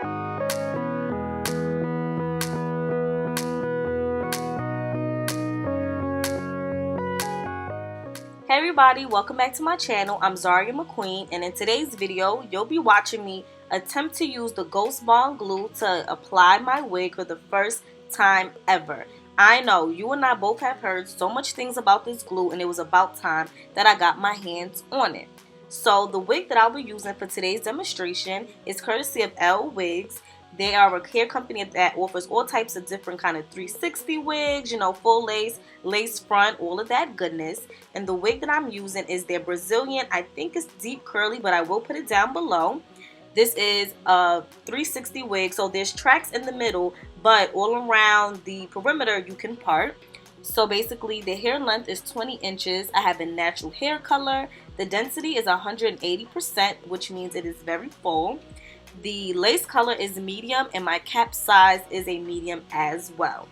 Hey everybody, welcome back to my channel. I'm Zaria McQueen, and in today's video you'll be watching me attempt to use the Ghost Bond glue to apply my wig for the first time ever. I know you and I both have heard so much things about this glue, and it was about time that I got my hands on it. So the wig that I'll be using for today's demonstration is courtesy of LWigs. They are a hair company that offers all types of different kind of 360 wigs, you know, full lace, lace front, all of that goodness. And the wig that I'm using is their Brazilian, I think it's deep curly, but I will put it down below. This is a 360 wig, so there's tracks in the middle, but all around the perimeter you can part. So basically the hair length is 20 inches. I have a natural hair color. The density is 180%, which means it is very full. The lace color is medium, and my cap size is a medium as well.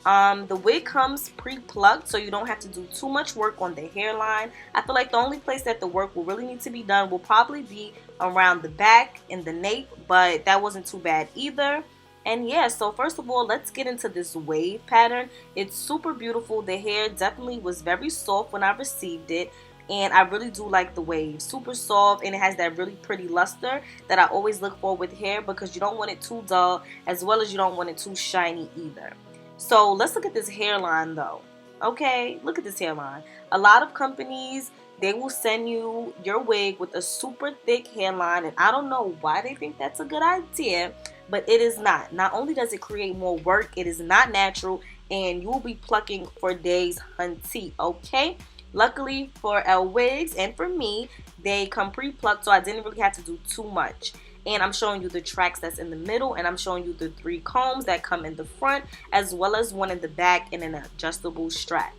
The wig comes pre-plucked, so you don't have to do too much work on the hairline. I feel like the only place that the work will really need to be done will probably be around the back and the nape, but that wasn't too bad either. And yeah, so first of all, let's get into this wave pattern. It's super beautiful. The hair definitely was very soft when I received it, and I really do like the wave. Super soft, and it has that really pretty luster that I always look for with hair, because you don't want it too dull as well as you don't want it too shiny either. So let's look at this hairline though. Okay, look at this hairline. A lot of companies, they will send you your wig with a super thick hairline, and I don't know why they think that's a good idea, but it is not. Not only does it create more work, it is not natural, and you will be plucking for days, hunty, okay? Luckily for LWigs and for me, they come pre-plucked, so I didn't really have to do too much. And I'm showing you the tracks that's in the middle, and I'm showing you the 3 combs that come in the front, as well as one in the back and an adjustable strap.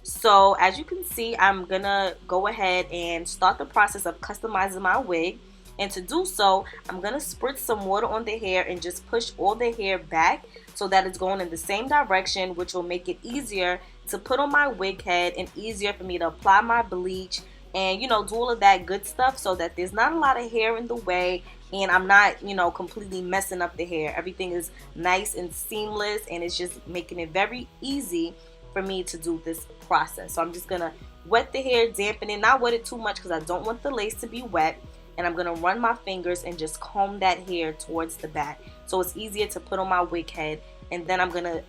So as you can see, I'm gonna go ahead and start the process of customizing my wig. And to do so, I'm gonna spritz some water on the hair and just push all the hair back so that it's going in the same direction, which will make it easier to put on my wig head and easier for me to apply my bleach and, you know, do all of that good stuff, so that there's not a lot of hair in the way and I'm not, you know, completely messing up the hair. Everything is nice and seamless, and it's just making it very easy for me to do this process. So I'm just gonna wet the hair, dampen it, not wet it too much because I don't want the lace to be wet. And I'm gonna run my fingers and just comb that hair towards the back, so it's easier to put on my wig head. And then I'm gonna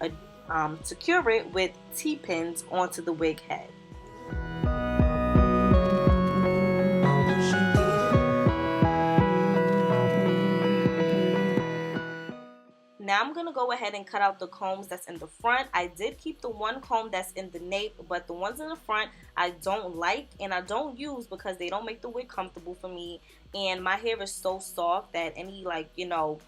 secure it with T-pins onto the wig head. Now I'm going to go ahead and cut out the combs that's in the front. I did keep the one comb that's in the nape, but the ones in the front I don't like and I don't use because they don't make the wig comfortable for me. And my hair is so soft that any, like, you know,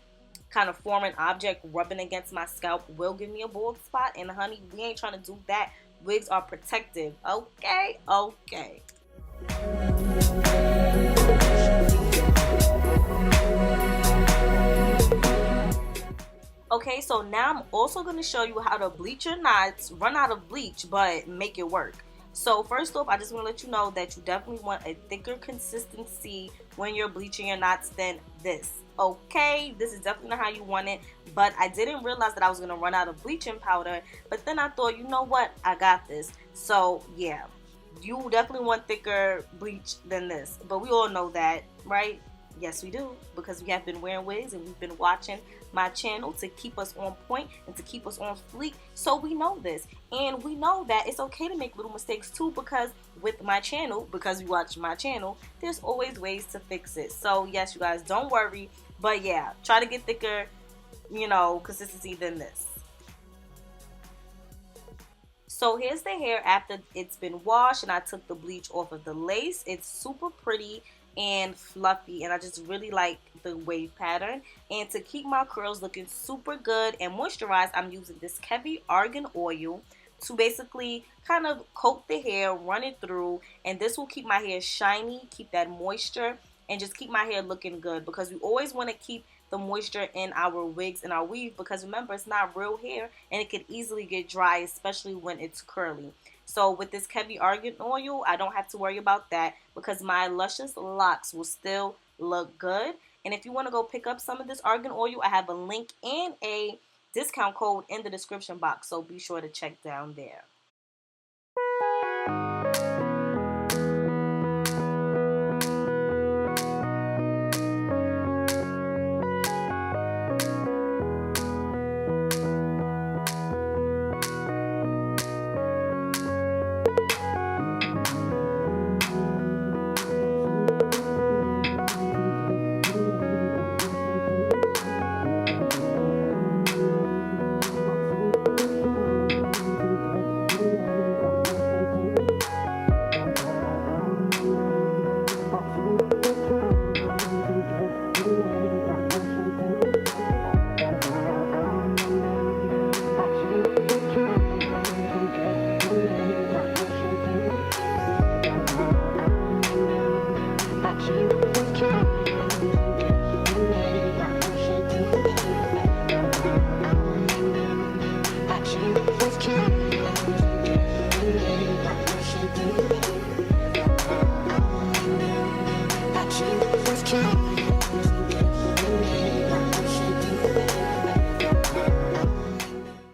kind of foreign object rubbing against my scalp will give me a bald spot. And honey, we ain't trying to do that. Wigs are protective. Okay? Okay. Okay, so now I'm also going to show you how to bleach your knots, run out of bleach, but make it work. So first off, I just want to let you know that you definitely want a thicker consistency when you're bleaching your knots than this. Okay, this is definitely not how you want it, but I didn't realize that I was going to run out of bleaching powder, but then I thought, you know what, I got this. So yeah, you definitely want thicker bleach than this, but we all know that, right? Yes, we do, because we have been wearing wigs and we've been watching my channel to keep us on point and to keep us on fleek, so we know this. And we know that it's okay to make little mistakes too, because with my channel, because you watch my channel, there's always ways to fix it. So yes, you guys, don't worry, but yeah, try to get thicker, you know, consistency than this. So here's the hair after it's been washed and I took the bleach off of the lace. It's super pretty and fluffy, and I just really like the wave pattern. And to keep my curls looking super good and moisturized, I'm using this KEVI argan oil to basically kind of coat the hair, run it through, and this will keep my hair shiny, keep that moisture, and just keep my hair looking good, because we always want to keep the moisture in our wigs and our weave, because remember, it's not real hair and it can easily get dry, especially when it's curly. So with this KEVI argan oil, I don't have to worry about that, because my luscious locks will still look good. And if you want to go pick up some of this argan oil, I have a link and a discount code in the description box, so be sure to check down there.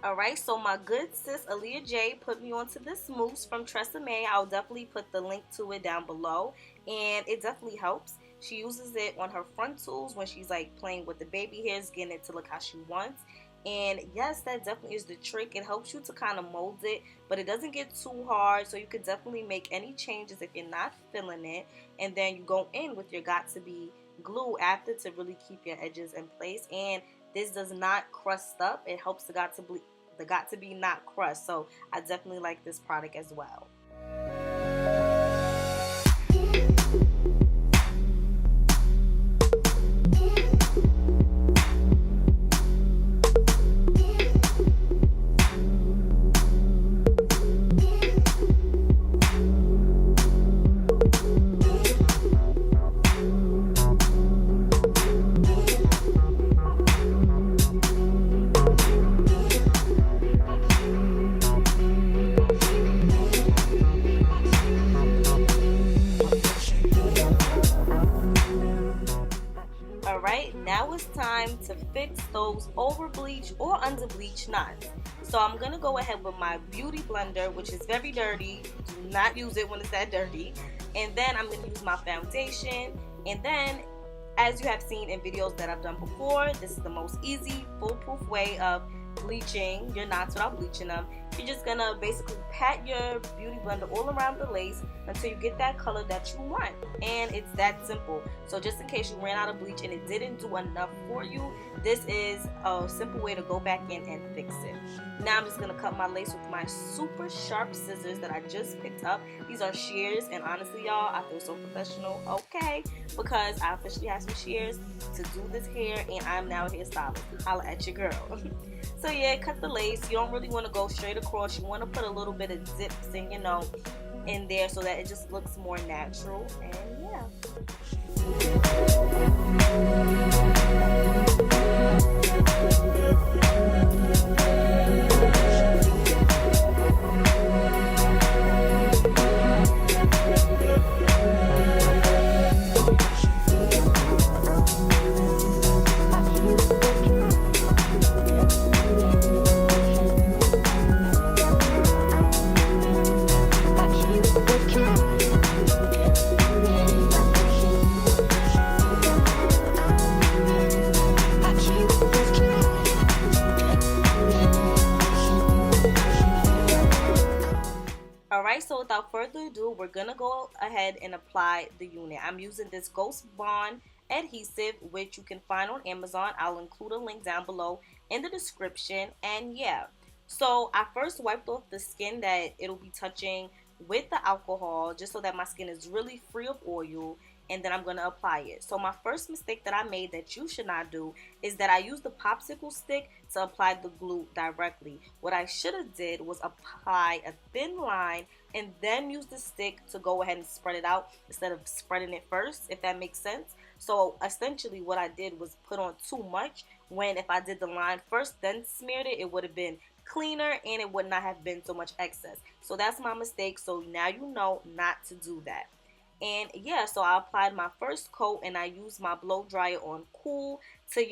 Alright, so my good sis Aaliyah J put me onto this mousse from Tresemme. I'll definitely put the link to it down below, and it definitely helps. She uses it on her frontals when she's like playing with the baby hairs, getting it to look how she wants. And yes, that definitely is the trick. It helps you to kind of mold it, but it doesn't get too hard, so you could definitely make any changes if you're not feeling it. And then you go in with your got to be glue after to really keep your edges in place. And this does not crust up. It helps the got to be not crust. So I definitely like this product as well. Now it's time to fix those over bleach or under bleach knots. So I'm going to go ahead with my beauty blender, which is very dirty. Do not use it when it's that dirty. And then I'm going to use my foundation. And then, as you have seen in videos that I've done before, this is the most easy, foolproof way of bleaching your knots without bleaching them. You're just going to basically pat your beauty blender all around the lace until you get that color that you want. And it's that simple. So just in case you ran out of bleach and it didn't do enough for you, this is a simple way to go back in and fix it. Now I'm just going to cut my lace with my super sharp scissors that I just picked up. These are shears, and honestly y'all, I feel so professional, okay, because I officially have some shears to do this hair, and I'm now a hairstylist. Holla at your girl. So yeah, cut the lace. You don't really want to go straight across. You want to put a little bit of zips in, you know, in there so that it just looks more natural. And yeah. Alright, so without further ado, we're going to go ahead and apply the unit. I'm using this Ghost Bond adhesive, which you can find on Amazon. I'll include a link down below in the description. And yeah, so I first wiped off the skin that it'll be touching with the alcohol, just so that my skin is really free of oil, and then I'm going to apply it. So my first mistake that I made that you should not do is that I used the popsicle stick to apply the glue directly. What I should have did was apply a thin line and then use the stick to go ahead and spread it out instead of spreading it first, if that makes sense. So essentially what I did was put on too much, when if I did the line first then smeared it, it would have been cleaner and it would not have been so much excess. So that's my mistake. So now you know not to do that. And yeah, so I applied my first coat and I used my blow dryer on cool to,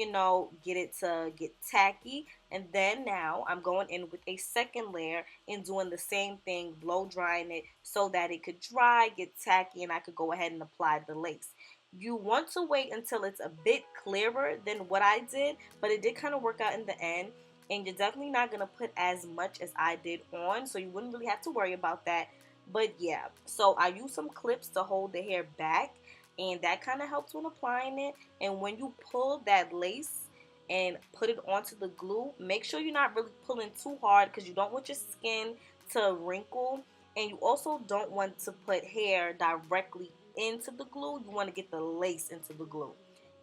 get it to get tacky. And then now I'm going in with a second layer and doing the same thing, blow drying it so that it could dry, get tacky, and I could go ahead and apply the lace. You want to wait until it's a bit clearer than what I did, but it did kind of work out in the end. And you're definitely not going to put as much as I did on, so you wouldn't really have to worry about that. But yeah, so I use some clips to hold the hair back, and that kind of helps when applying it. And when you pull that lace and put it onto the glue, make sure you're not really pulling too hard because you don't want your skin to wrinkle, and you also don't want to put hair directly into the glue. You want to get the lace into the glue.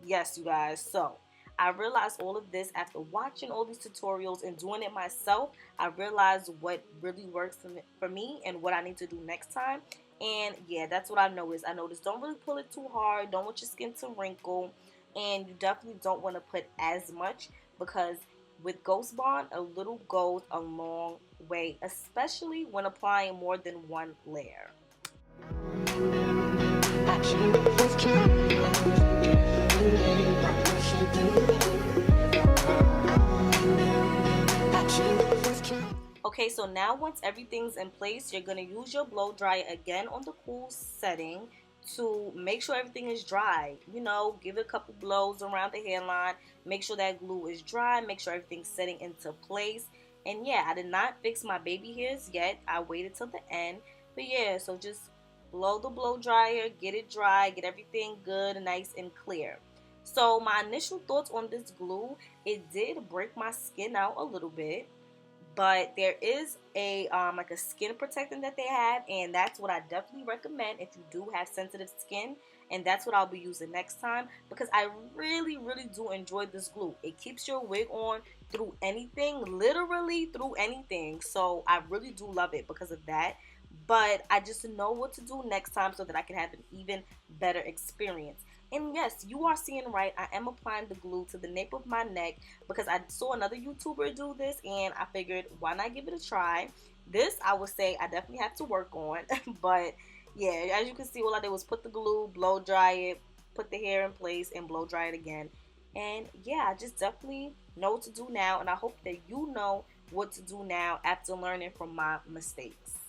Yes, you guys. So I realized all of this after watching all these tutorials and doing it myself. I realized what really works for me and what I need to do next time. And yeah, that's what I noticed. I noticed don't really pull it too hard. Don't want your skin to wrinkle. And you definitely don't want to put as much, because with Ghost Bond, a little goes a long way, especially when applying more than one layer. Okay, so now once everything's in place, you're going to use your blow dryer again on the cool setting to make sure everything is dry. Give it a couple blows around the hairline, make sure that glue is dry, make sure everything's setting into place. And yeah, I did not fix my baby hairs yet. I waited till the end. But yeah, so just blow the blow dryer, get it dry, get everything good and nice and clear. So my initial thoughts on this glue, it did break my skin out a little bit, but there is a like a skin protectant that they have, and that's what I definitely recommend if you do have sensitive skin, and that's what I'll be using next time, because I really do enjoy this glue. It keeps your wig on through anything, literally through anything. So I really do love it because of that. But I just know what to do next time so that I can have an even better experience. And yes, you are seeing right, I am applying the glue to the nape of my neck because I saw another YouTuber do this and I figured, why not give it a try? This, I would say, I definitely have to work on. But yeah, as you can see, all I did was put the glue, blow dry it, put the hair in place, and blow dry it again. And yeah, I just definitely know what to do now, and I hope that you know what to do now after learning from my mistakes.